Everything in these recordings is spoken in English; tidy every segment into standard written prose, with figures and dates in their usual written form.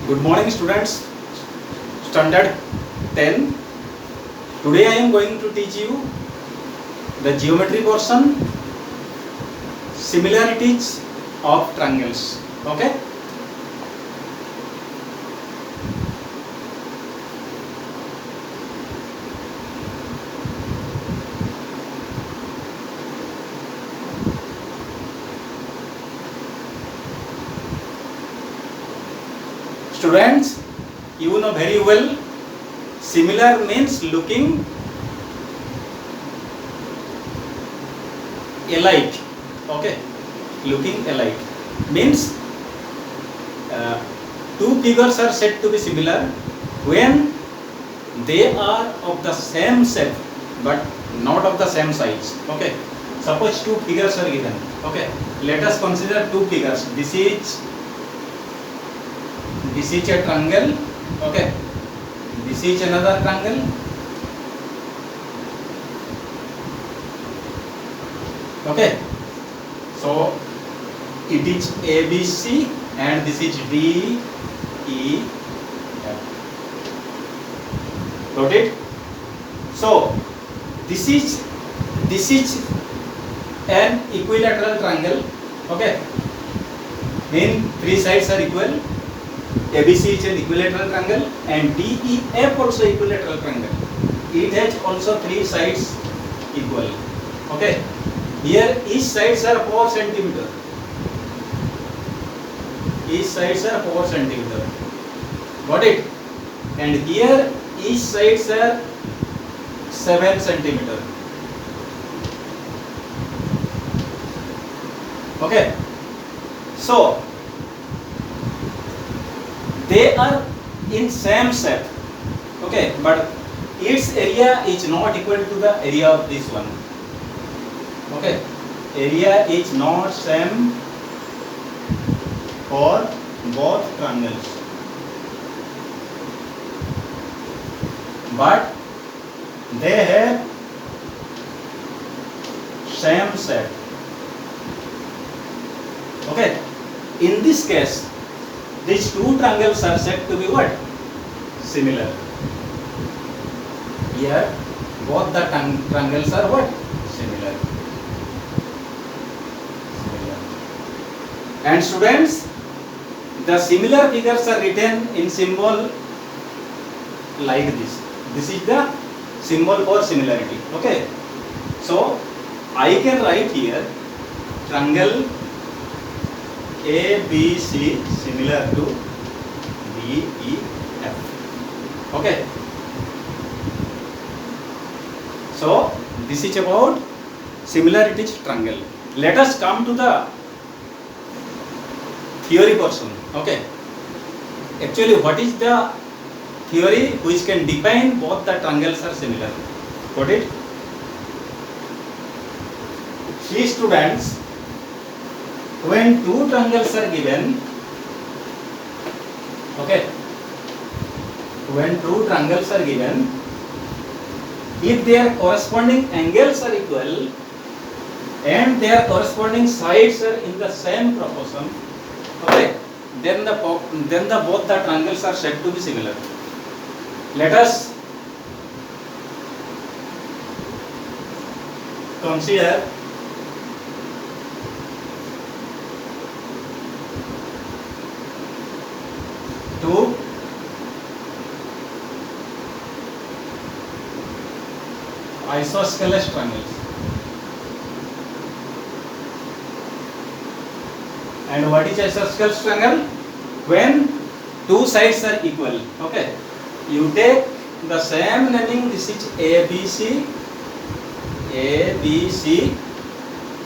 Good morning students, standard 10. Today I am going to teach you the geometry portion, similarities of triangles. Okay. Students, you know very well, similar means looking alike. Okay, looking alike means two figures are said to be similar when they are of the same shape but not of the same size. Okay, suppose two figures are given. Okay, let us consider two figures. This is a triangle. Okay, this is another triangle. Okay, so it is ABC and this is DEF. Got it? So this is an equilateral triangle. Okay, mean three sides are equal. ABC is an equilateral triangle and DEF also equilateral triangle. It has also three sides equal. Okay. Here each sides are 4 centimeter. Each sides are 4 centimeter. Got it? And here each sides are 7 centimeter. Okay. So they are in same shape. Okay, but its area is not equal to the area of this one. Okay, area is not same for both triangles, but they have same shape. Okay, in this case these two triangles are said to be what? Similar. Here both the triangles are what? Similar. And students, the similar figures are written in symbol like this. This is the symbol for similarity. Okay. So I can write here triangle ABC similar to DEF. Okay. So this is about similarities triangle. Let us come to the theory portion. Okay. Actually, what is the theory which can define both the triangles are similar? Got it? See students, when two triangles are given, okay, when two triangles are given, if their corresponding angles are equal and their corresponding sides are in the same proportion, okay, then both the triangles are said to be similar. Let us consider two isosceles triangles. And what is isosceles triangle? When two sides are equal. Okay. You take the same naming. This is ABC.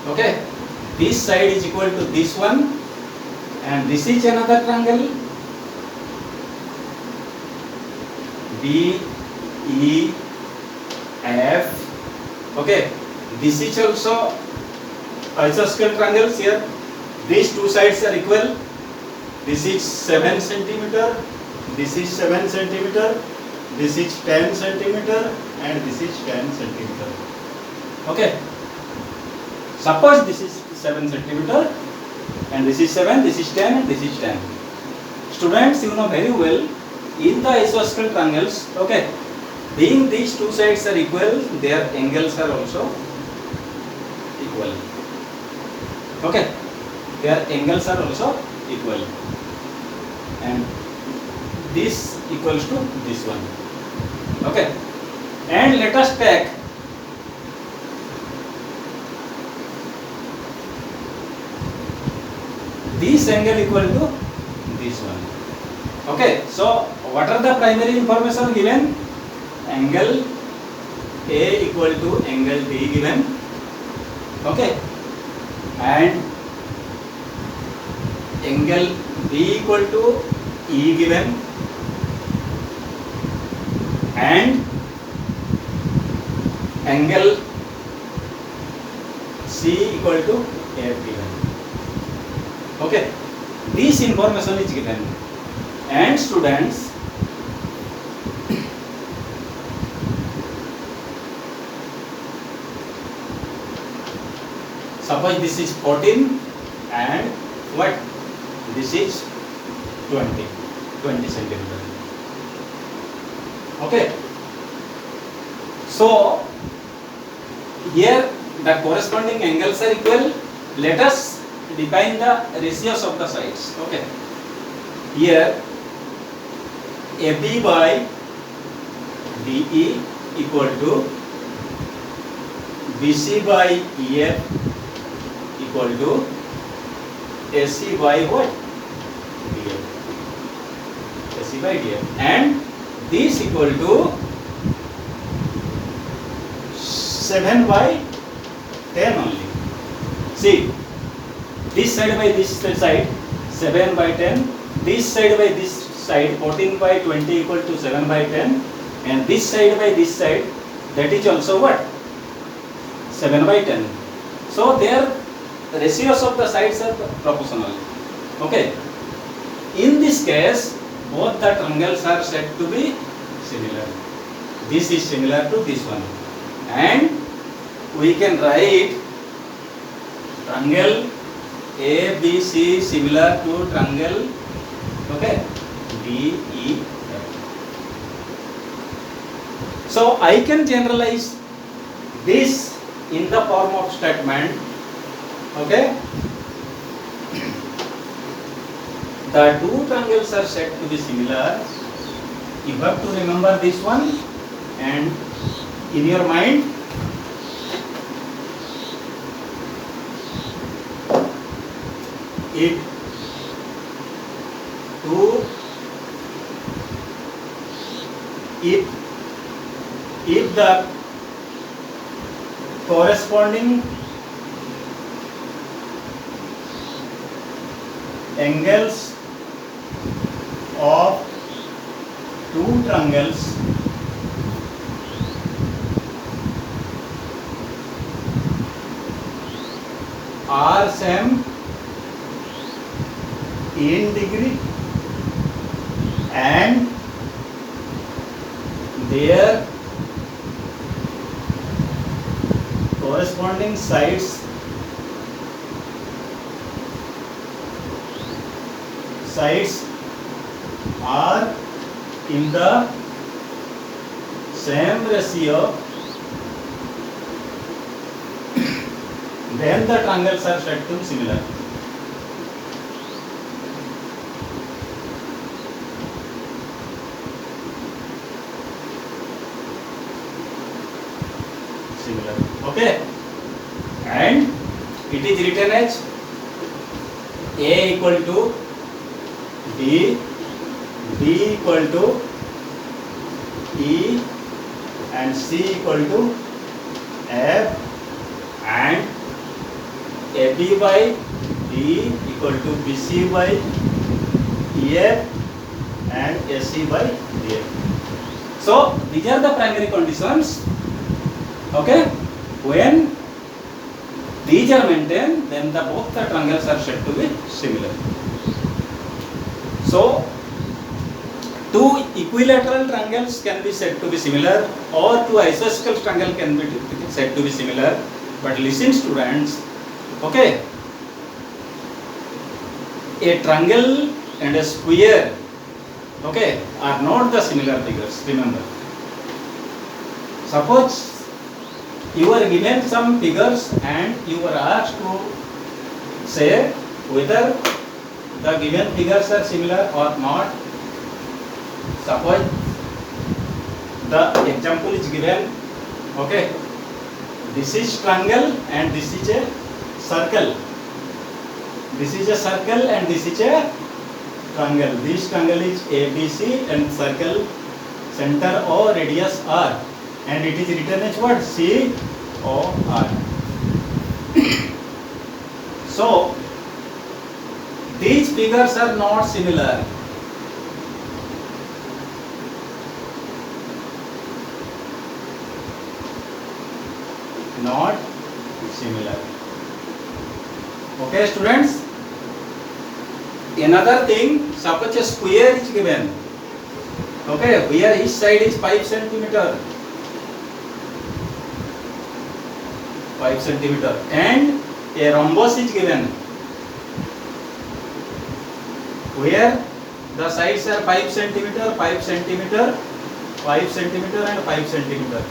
Okay. This side is equal to this one. And this is another triangle. DEF. Okay. This is also isosceles triangles here. These two sides are equal. This is 7 centimeter. This is 7 centimeter. This is 10 centimeter. And this is 10 centimeter. Okay. Suppose this is 7 centimeter. And this is 7, this is 10, and this is 10. Students, you know very well, in the isosceles triangles, okay, being these two sides are equal, their angles are also equal. Okay, their angles are also equal, and this equals to this one. Okay, and let us take this angle equal to this one. Okay, so what are the primary information given? Angle A equal to angle B given. Okay, and angle B equal to E given, and angle C equal to F given. Okay, this information is given, and students, suppose this is 14 and what? This is 20 centimeter. Okay, so here the corresponding angles are equal. Let us define the ratios of the sides. Okay, here AB by DE equal to BC by EF equal to AC by what? DF. AC by DF, and this equal to 7 by 10 only. See, this side by this side 7 by 10, this side by this side 14 by 20 equal to 7 by 10, and this side by this side, that is also what? 7 by 10. So their ratios of the sides are proportional. Okay, in this case both the triangles are said to be similar. This is similar to this one, and we can write triangle ABC similar to triangle, okay, DEF. So I can generalize this in the form of statement. Okay, the two triangles are said to be similar. You have to remember this one, and in your mind if the corresponding angles of two triangles are same in degree and their corresponding sides are in the same ratio, then the triangles are said to be similar. Okay, and it is written as A equal to D, B equal to E, and C equal to F, and AB by D equal to BC by EF, and AC by DF. So these are the primary conditions. Okay, when these are maintained, then both the triangles are said to be similar. So two equilateral triangles can be said to be similar, or two isosceles triangles can be said to be similar. But listen, students, okay, a triangle and a square, okay, are not the similar figures. Remember, suppose you are given some figures and you are asked to say whether the given figures are similar or not. Suppose the example is given, okay, this is triangle and this is a circle. This is a circle and this is a triangle. This triangle is ABC and circle center O, radius R, and it is written as what? COR. So these figures are not similar. Not similar. Okay, students. Another thing, suppose a square is given. Okay, where each side is 5 centimeter. 5 centimeter, and a rhombus is given, where the sides are 5 centimeter, 5 centimeter, 5 centimeter, and 5 centimeter.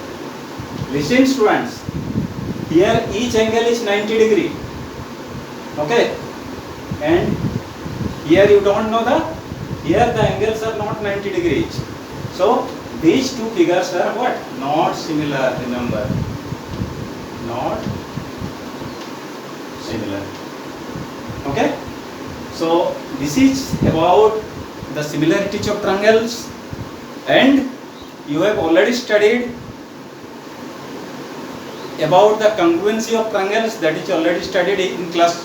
Listen, students. Here each angle is 90 degree. Okay, and here you don't know here the angles are not 90 degrees. So these two figures are what? Not similar. Remember, not similar. Okay, so this is about the similarities of triangles, and you have already studied about the congruency of triangles, that is already studied in class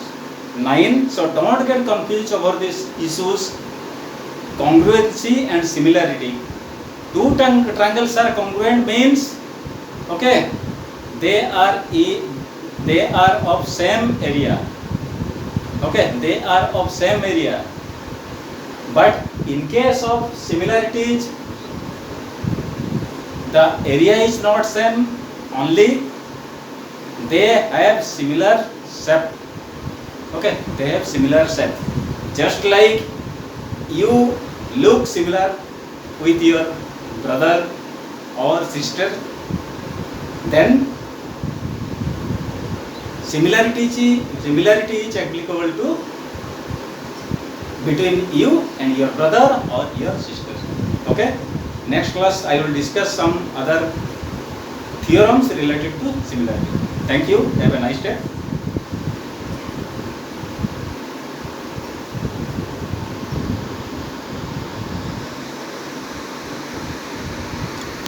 9. So don't get confused over these issues, congruency and similarity. Two triangles are congruent means, okay, they are of same area. Okay, they are of same area. But in case of similarities, the area is not same, only they have similar shape. Okay, they have similar shape. Just like you look similar with your brother or sister, then similarity is applicable to between you and your brother or your sister. Okay, next class I will discuss some other theorems related to similarity. Thank you. Have a nice day.